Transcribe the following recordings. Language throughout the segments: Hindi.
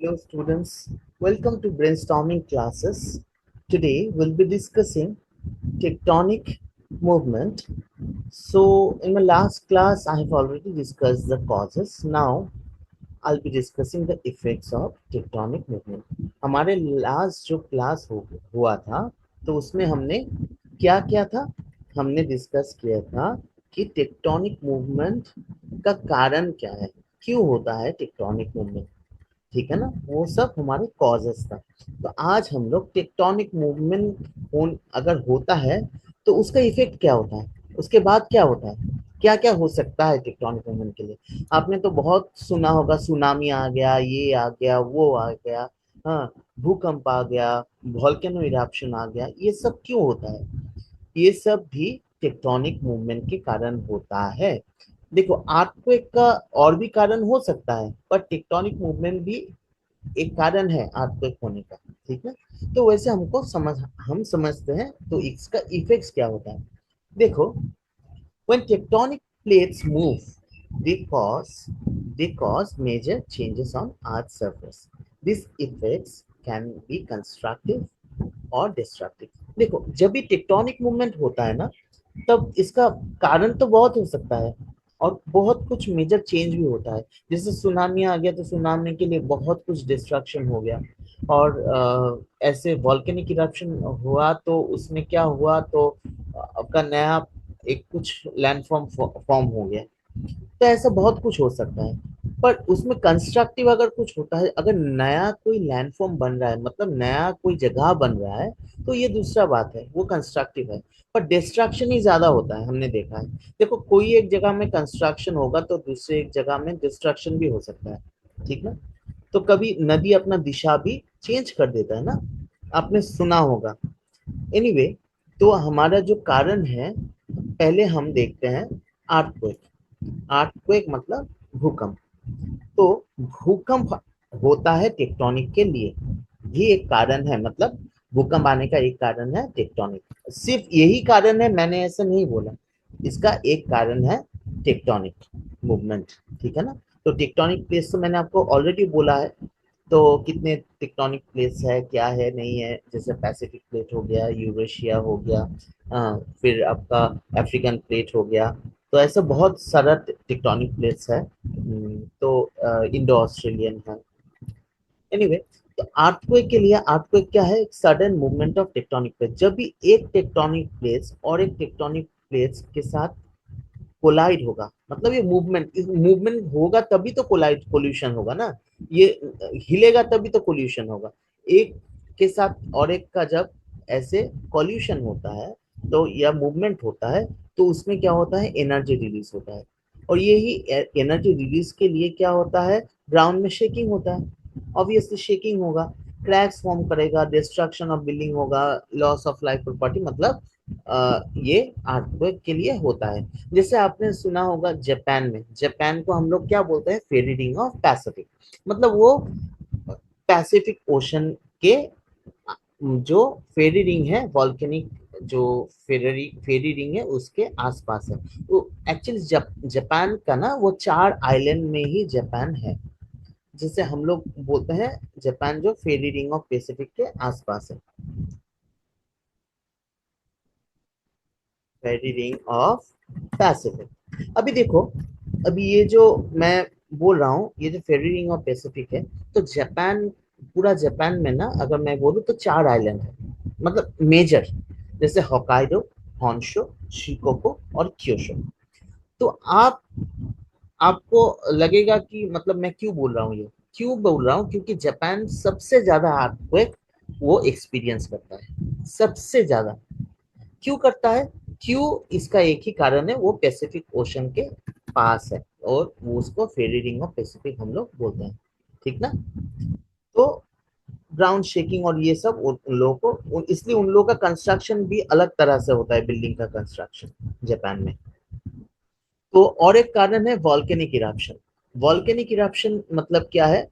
Hello students, welcome to brainstorming classes. Today we'll be discussing tectonic movement. So in my last class I have already discussed the causes. Now I'll be discussing the effects of tectonic movement. हमारे लास्ट जो क्लास हुआ था तो उसमें हमने क्या किया था, हमने डिस्कस किया था कि टेक्टोनिक मूवमेंट का कारण क्या है, क्यों होता है टेक्टोनिक मूवमेंट। ठीक है ना, वो सब हमारे कॉजेस था। तो आज हम लोग टेक्टोनिक मूवमेंट अगर होता है तो उसका इफेक्ट क्या होता है, उसके बाद क्या होता है, क्या क्या हो सकता है टेक्टोनिक मूवमेंट के लिए। आपने तो बहुत सुना होगा, सुनामी आ गया, ये आ गया, वो आ गया, हाँ, भूकंप आ गया, वॉल्केनो इरप्शन आ गया। ये सब क्यों होता है? ये सब भी टेक्टोनिक मूवमेंट के कारण होता है। देखो, अर्थक्वेक का और भी कारण हो सकता है, पर टेक्टोनिक मूवमेंट भी एक कारण है अर्थक्वेक होने का। ठीक है, तो वैसे हम समझते हैं तो इसका इफेक्ट्स क्या होता है। देखो, when tectonic plates move, they cause they cause major changes on earth's surface. These effects can be constructive और डिस्ट्रक्टिव। देखो, जब भी टेक्टोनिक मूवमेंट होता है ना, तब इसका कारण तो बहुत हो सकता है और बहुत कुछ मेजर चेंज भी होता है। जैसे सुनामी आ गया तो सुनामी के लिए बहुत कुछ डिस्ट्रक्शन हो गया। और ऐसे वॉल्केनिक इरप्शन हुआ तो उसमें क्या हुआ, तो आपका नया एक कुछ लैंडफॉर्म फॉर्म हो गया। तो ऐसा बहुत कुछ हो सकता है। पर उसमें कंस्ट्रक्टिव अगर कुछ होता है, अगर नया कोई लैंडफॉर्म बन रहा है, मतलब नया कोई जगह बन रहा है, तो ये दूसरा बात है, वो कंस्ट्रक्टिव है। पर डिस्ट्रक्शन ही ज्यादा होता है, हमने देखा है। देखो, कोई एक जगह में कंस्ट्रक्शन होगा तो दूसरे एक जगह में डिस्ट्रक्शन भी हो सकता है। ठीक ना, तो कभी नदी अपना दिशा भी चेंज कर देता है ना, आपने सुना होगा। एनीवे, तो हमारा जो कारण है, पहले हम देखते हैं अर्थक्वेक। अर्थक्वेक मतलब भूकंप। तो भूकंप होता है टेक्टोनिक के लिए भी एक कारण है, मतलब भूकंप आने का एक कारण है टेक्टोनिक। सिर्फ यही कारण है मैंने ऐसा नहीं बोला, इसका एक कारण है टेक्टोनिक मूवमेंट। ठीक है ना, तो टेक्टोनिक प्लेस तो मैंने आपको ऑलरेडी बोला है। तो कितने टेक्टोनिक प्लेट्स है, क्या है, नहीं है, जैसे पैसिफिक प्लेट हो गया, यूरेशिया हो गया, फिर आपका अफ्रीकन प्लेट हो गया। तो ऐसे बहुत सारा टेक्टोनिक प्लेट्स है। तो इंडो ऑस्ट्रेलियन है। एनीवे, तो अर्थक्वेक के लिए, अर्थक्वेक क्या है, एक sudden movement of tectonic plate. जब भी एक टेक्टोनिक प्लेट्स और एक टेक्टोनिक प्लेट्स के साथ कोलाइड होगा, मतलब ये मूवमेंट मूवमेंट होगा तभी तो कोलाइड कोल्यूशन होगा ना। ये हिलेगा तभी तो कोल्यूशन होगा। एक के साथ और एक का जब ऐसे कोल्यूशन होता है, तो या मूवमेंट होता है, तो उसमें क्या होता है, एनर्जी रिलीज होता है। और यही एनर्जी रिलीज के लिए क्या होता है, ग्राउंड में शेकिंग होता है। ऑब्वियसली शेकिंग होगा, क्रैक्स फॉर्म करेगा, डिस्ट्रक्शन ऑफ बिल्डिंग होगा, लॉस ऑफ लाइफ प्रॉपर्टी, मतलब ये अर्थक्वेक के लिए होता है। जैसे आपने सुना होगा, जापान में, जापान को हम लोग क्या बोलते हैं, फेरी रिंग ऑफ पैसिफिक। मतलब वो पैसिफिक ओशन के जो फेरी रिंग है, वॉल्केनिक जो फेरी रिंग है उसके आसपास है। तो एक्चुअली जापान का ना, वो 4 आइलैंड में ही जापान है, जिसे हम लोग बोलते हैं जापान जो फेरी रिंग ऑफ पैसिफिक के आसपास है, फेरी रिंग ऑफ पैसिफिक। अभी देखो, अभी ये जो मैं बोल रहा हूँ, ये जो फेरी रिंग ऑफ पैसिफिक है, तो जापान, पूरा जापान में ना अगर मैं बोलूँ तो 4 आइलैंड है, मतलब मेजर, जैसे होकाइडो, हॉन्शो, शिकोको और क्योशो। तो आपको लगेगा कि मतलब मैं क्यों बोल रहा हूँ, ये क्यों बोल रहा हूँ, क्योंकि जापान सबसे ज्यादा अर्थक्वेक वो एक्सपीरियंस करता है, सबसे ज्यादा। क्यों करता है, क्यों, इसका एक ही कारण है, वो पैसिफिक ओशन के पास है, और वो उसको फेरी रिंग ऑफ पैसिफिक हम लोग बोलते हैं। ठीक ना, तो ग्राउंड शेकिंग और ये सब उन लोगों को इसलिए उन लोगों का कंस्ट्रक्शन भी अलग तरह से होता है, बिल्डिंग का कंस्ट्रक्शन जापान में। तो और एक कारण है वॉल्केनिक इरप्शन। वॉल्केनिक इरप्शन मतलब क्या है,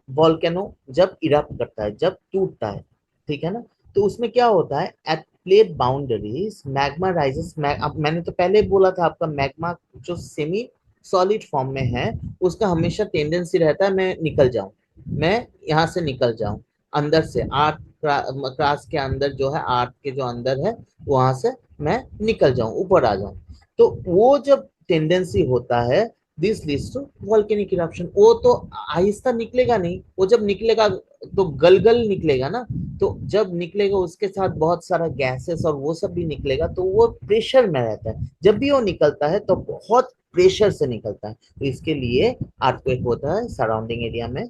वॉल्केनो जब इरप्ट करता है, जब टूटता है, ठीक है ना, तो उसमें क्या होता है, at plate boundaries magma rises. मैंने तो पहले बोला था, आपका मैग्मा जो सेमी सॉलिड फॉर्म में है, उसका हमेशा टेंडेंसी रहता है मैं निकल जाऊं। मैं यहाँ से निकल जाऊं, अंदर से आर्क क्रास के अंदर जो है, आर्क के जो अंदर है वहां से मैं निकल जाऊं, ऊपर आ जाऊं। तो वो जब टेंडेंसी होता है, this leads to volcanic eruption. वो तो आहिस्ता निकलेगा नहीं, वो जब निकलेगा तो गलगल निकलेगा ना। तो जब निकलेगा उसके साथ बहुत सारा गैसेस और वो सब भी निकलेगा, तो वो प्रेशर में रहता है। जब भी वो निकलता है तो बहुत प्रेशर से निकलता है, तो इसके लिए अर्थक्वेक होता है, सराउंडिंग एरिया में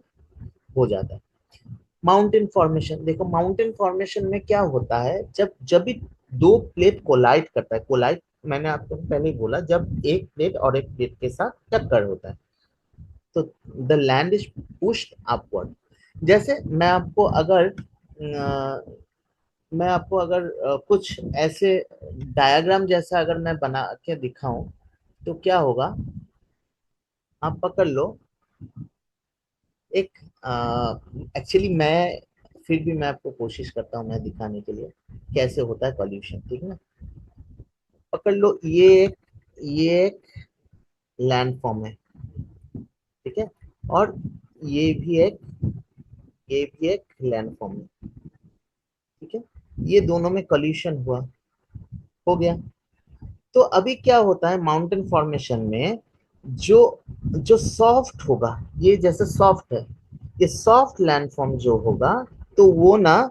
हो जाता है। माउंटेन फॉर्मेशन देखो, माउंटेन फॉर्मेशन में क्या होता है, जब जब भी दो प्लेट कोलाइड करता है, कोलाइड मैंने आपको पहले ही बोला, जब एक प्लेट और एक प्लेट के साथ टक्कर होता है, तो the land is pushed upward. जैसे मैं आपको अगर कुछ ऐसे डायग्राम जैसा अगर मैं बना के दिखाऊं, तो क्या होगा, आप पकड़ लो। एक एक्चुअली मैं फिर भी मैं आपको कोशिश करता हूँ मैं दिखाने के लिए कैसे होता है पॉल्यूशन, ठीक है ना। पकड़ लो, ये एक लैंडफॉर्म है, ठीक है। और ये भी एक ये भी एक लैंडफॉर्म है, ठीक है। ये दोनों में कॉल्यूशन हुआ, हो गया। तो अभी क्या होता है माउंटेन फॉर्मेशन में, जो जो सॉफ्ट होगा, ये जैसे सॉफ्ट है, ये सॉफ्ट लैंडफॉर्म जो होगा, तो वो ना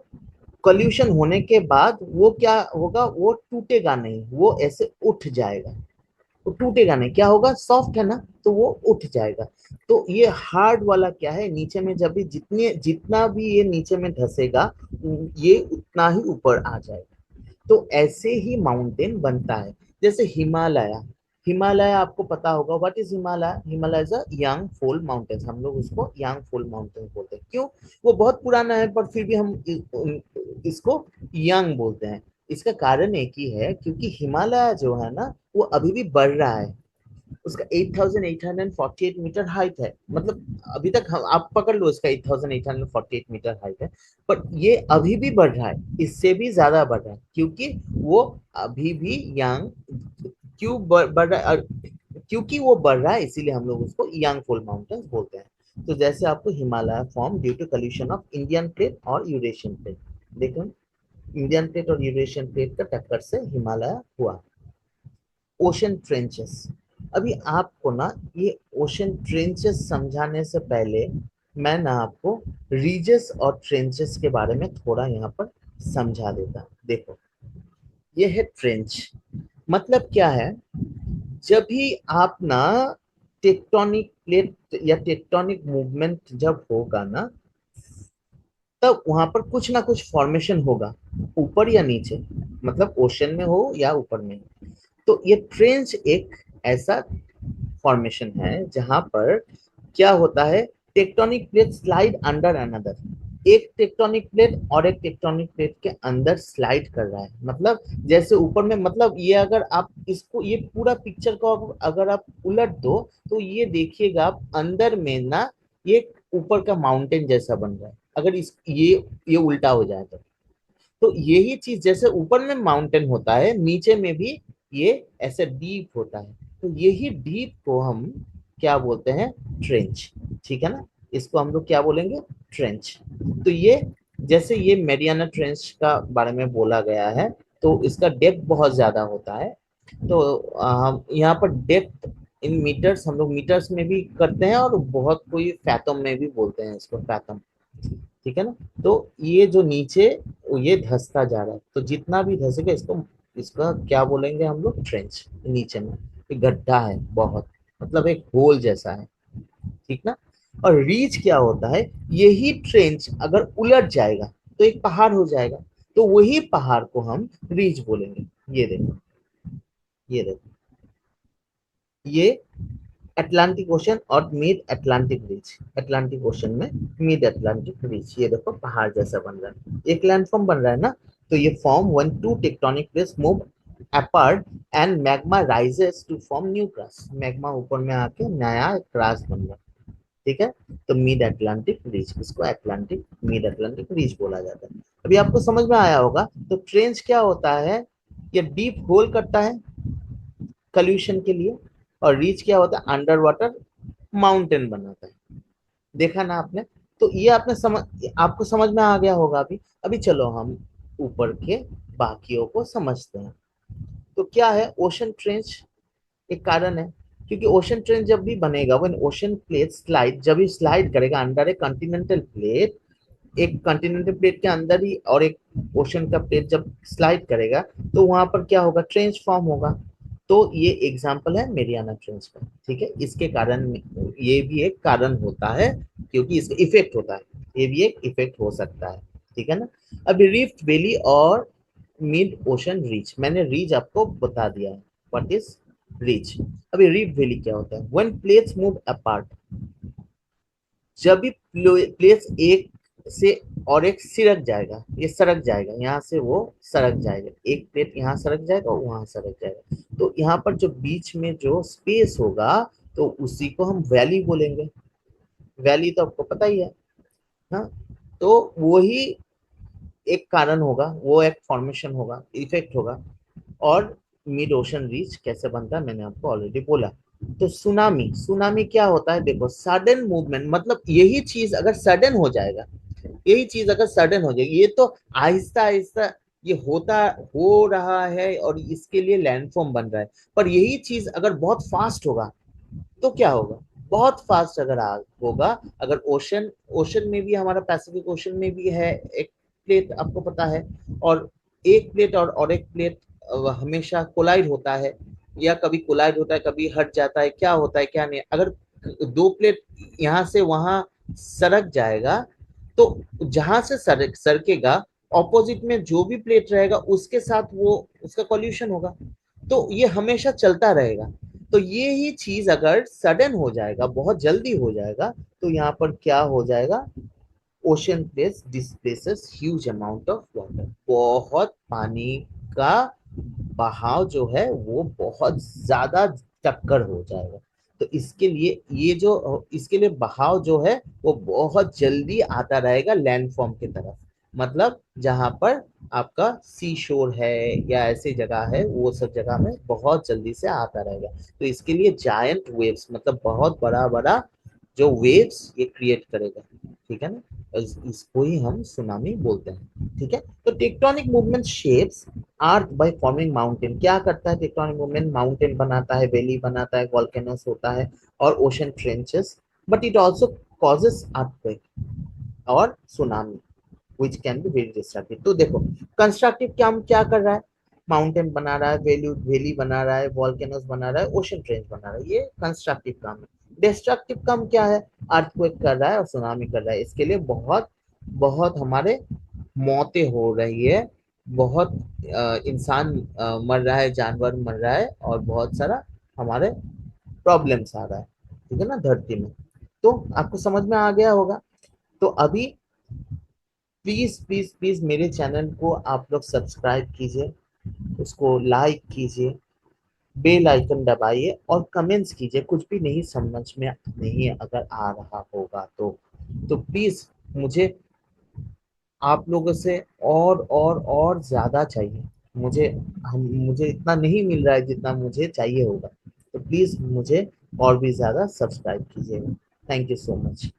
कॉल्यूशन होने के बाद वो क्या होगा, वो टूटेगा नहीं, वो ऐसे उठ जाएगा। वो टूटेगा नहीं, क्या होगा, सॉफ्ट है ना, तो वो उठ जाएगा। तो ये हार्ड वाला क्या है, नीचे में जब भी जितना भी ये नीचे में धसेगा, ये उतना ही ऊपर आ जाएगा। तो ऐसे ही माउंटेन बनता है। जैसे हिमालय, हिमालय आपको पता होगा, what is Himalaya, Himalaya is a Yang fold mountain, हम लोग उसको यांग फोल्ड माउंटेन बोलते हैं। क्यों, वो बहुत पुराना है पर फिर भी हम इसको यंग बोलते हैं। इसका कारण एक ही है, क्योंकि हिमालय जो है ना, वो अभी भी बढ़ रहा है। उसका 8,848 मीटर हाइट है, मतलब अभी तक हम आप पकड़ लो, उसका 8,848 मीटर हाइट है। पर ये अभी भी बढ़ रहा है, इससे भी ज्यादा बढ़ रहा है, क्योंकि वो अभी भी यंग, क्यों बढ़ रहा है, क्योंकि वो बढ़ रहा है, इसीलिए हम लोग उसको यंग फोल्ड माउंटेन्स बोलते हैं। तो जैसे आपको Himalaya form due to collision of Indian plate और यूरेशियन प्लेट, देखो इंडियन प्लेट और यूरेशियन प्लेट का टक्कर से हिमालय हुआ। ओशन ट्रेंचेस, अभी आपको ना ये ओशन ट्रेंचेस समझाने से पहले मैं ना आपको रीजेस और ट्रेंचेस के बारे में थोड़ा यहाँ पर समझा देता। देखो, ये है ट्रेंच, मतलब क्या है, जब भी आप ना टेक्टोनिक प्लेट या टेक्टोनिक मूवमेंट जब होगा ना, तब वहां पर कुछ ना कुछ फॉर्मेशन होगा, ऊपर या नीचे, मतलब ओशन में हो या ऊपर में। तो ये ट्रेंच एक ऐसा फॉर्मेशन है जहां पर क्या होता है, tectonic plate slide under another, एक टेक्टोनिक प्लेट और एक टेक्टोनिक प्लेट के अंदर स्लाइड कर रहा है। मतलब जैसे ऊपर में, मतलब ये अगर आप इसको, ये पूरा पिक्चर को अगर आप उलट दो, तो ये देखिएगा आप अंदर में ना, ये ऊपर का माउंटेन जैसा बन रहा है, अगर इस ये उल्टा हो जाए तो यही चीज, जैसे ऊपर में माउंटेन होता है, नीचे में भी ये ऐसे डीप होता है। तो यही डीप को हम क्या बोलते हैं, ट्रेंच, ठीक है ना। इसको हम लोग क्या बोलेंगे, ट्रेंच। तो ये, जैसे ये मेरियाना ट्रेंच का बारे में बोला गया है, तो इसका डेप्थ बहुत ज्यादा होता है। तो हम यहाँ पर डेप्थ इन मीटर्स, हम लोग मीटर्स में भी करते हैं, और बहुत कोई फैथम में भी बोलते हैं इसको, फैथम, ठीक है ना। तो ये जो नीचे, ये धसता जा रहा है, तो जितना भी धसेगा इसको, इसका क्या बोलेंगे हम लोग, ट्रेंच। नीचे में एक गड्ढा है बहुत, मतलब एक होल जैसा है, ठीक ना। और रीच क्या होता है, यही ट्रेंच अगर उलट जाएगा तो एक पहाड़ हो जाएगा, तो वही पहाड़ को हम रीच बोलेंगे। ये देखो, ये देखो, ये अटलांटिक ओशन और mid Atlantic reach, Atlantic ocean में मिड अटलांटिक रीच, ये देखो पहाड़ जैसा बन रहा है, एक लैंडफॉर्म बन रहा है ना। तो ये form when two tectonic plates move apart and magma rises to form new crust, magma ऊपर में आके नया क्रस्ट बन रहा है, ठीक है। तो मिड अटलांटिक रीच, इसको अटलांटिक, मिड अटलांटिक रीच बोला जाता है। अभी आपको समझ में आया होगा। तो ट्रेंच क्या होता है, ये डीप होल करता है कल्यूशन के लिए, और रीच क्या होता है, अंडर वाटर माउंटेन बनाता है। देखा ना आपने। तो ये आपको समझ में आ गया होगा अभी। अभी चलो हम ऊपर के बाकियों को समझते हैं। तो क्या है ओशन ट्रेंच? एक कारण है, क्योंकि ओशन ट्रेंच जब भी बनेगा, व्हेन ओशन प्लेट स्लाइड, जब भी स्लाइड करेगा अंडर ए कॉन्टिनेंटल प्लेट, एक कॉन्टिनेंटल प्लेट के अंदर ही और एक ओशन का प्लेट जब स्लाइड करेगा, तो वहां पर क्या होगा, ट्रेंच फॉर्म होगा। तो ये एग्जांपल है मेरियाना ट्रेंच का। ठीक है, इसके कारण ये भी एक कारण होता है, क्योंकि इसका इफेक्ट होता है, ये भी एक इफेक्ट हो सकता है। ठीक है ना। अभी रिफ्ट वैली और मिड ओशन रीच, मैंने रीच आपको बता दिया है, व्हाट इज रीच। अभी रिफ्ट वैली क्या होता है? व्हेन प्लेट्स मूव अपार्ट, जब भी प्लेस एक से और एक सिरक जाएगा, ये सरक जाएगा, यहाँ से वो सरक जाएगा, एक प्लेट यहाँ सरक जाएगा और वहां सरक जाएगा, तो यहाँ पर जो बीच में जो स्पेस होगा, तो उसी को हम वैली बोलेंगे। वैली तो आपको पता ही है। हाँ, तो वही एक कारण होगा, वो एक फॉर्मेशन होगा, इफेक्ट होगा। और मिड ओशन रीच कैसे बनता है मैंने आपको ऑलरेडी बोला। तो सुनामी, सुनामी क्या होता है? देखो, सडन मूवमेंट, मतलब यही चीज अगर सडन हो जाएगा, यही चीज अगर सडन हो जाएगी, ये तो आहिस्ता आहिस्ता ये होता हो रहा है और इसके लिए लैंडफॉर्म बन रहा है, पर यही चीज अगर बहुत फास्ट होगा तो क्या होगा? बहुत फास्ट अगर होगा, अगर ओशन, ओशन में भी हमारा पैसिफिक ओशन में भी है एक प्लेट, आपको पता है, और एक प्लेट और एक प्लेट हमेशा कोलाइड होता है, या कभी कोलाइड होता है कभी हट जाता है, क्या होता है क्या नहीं, अगर दो प्लेट यहाँ से वहां सरक जाएगा, तो जहां से सरकेगा, ऑपोजिट में जो भी प्लेट रहेगा उसके साथ वो उसका कॉल्यूशन होगा, तो ये हमेशा चलता रहेगा। तो ये ही चीज अगर सडन हो जाएगा, बहुत जल्दी हो जाएगा, तो यहाँ पर क्या हो जाएगा? Ocean place displaces huge amount of water, बहुत पानी का बहाव जो है वो बहुत ज्यादा टक्कर हो जाएगा। तो इसके लिए ये जो इसके लिए बहाव जो है वो बहुत जल्दी आता रहेगा लैंडफॉर्म की तरफ, मतलब जहां पर आपका सी शोर है या ऐसी जगह है, वो सब जगह में बहुत जल्दी से आता रहेगा। तो इसके लिए जायंट वेव्स, मतलब बहुत बड़ा बड़ा जो वेव्स ये क्रिएट करेगा। ठीक है ना। इसको ही हम सुनामी बोलते हैं। ठीक है। तो tectonic movement shapes earth by forming mountain, क्या करता है टेक्टोनिक मूवमेंट? माउंटेन बनाता है, वैली बनाता है, वॉल्केनोस होता है और ocean trenches, but it also causes earthquake और tsunami which can be very destructive। तो देखो, कंस्ट्रक्टिव काम क्या कर रहा है? माउंटेन बना रहा है, वैली बना रहा है, वॉल्केनोस बना रहा है, ओशन ट्रेंच बना रहा है, ये कंस्ट्रक्टिव काम है। डिस्ट्रक्टिव काम क्या है? अर्थक्वेक कर रहा है और सुनामी कर रहा है, इसके लिए बहुत बहुत हमारे मौतें हो रही है, बहुत इंसान मर रहा है, जानवर मर रहा है, और बहुत सारा हमारे प्रॉब्लम्स आ रहा है। ठीक है ना, धरती में। तो आपको समझ में आ गया होगा। तो अभी प्लीज प्लीज प्लीज मेरे चैनल को आप लोग सब्सक्राइब कीजिए, उसको लाइक कीजिए, बेल आइकन दबाइए और कमेंट्स कीजिए, कुछ भी नहीं समझ में नहीं अगर आ रहा होगा तो प्लीज मुझे आप लोगों से और ज्यादा चाहिए। मुझे इतना नहीं मिल रहा है जितना मुझे चाहिए होगा, तो प्लीज मुझे और भी ज्यादा सब्सक्राइब कीजिएगा। Thank you so much.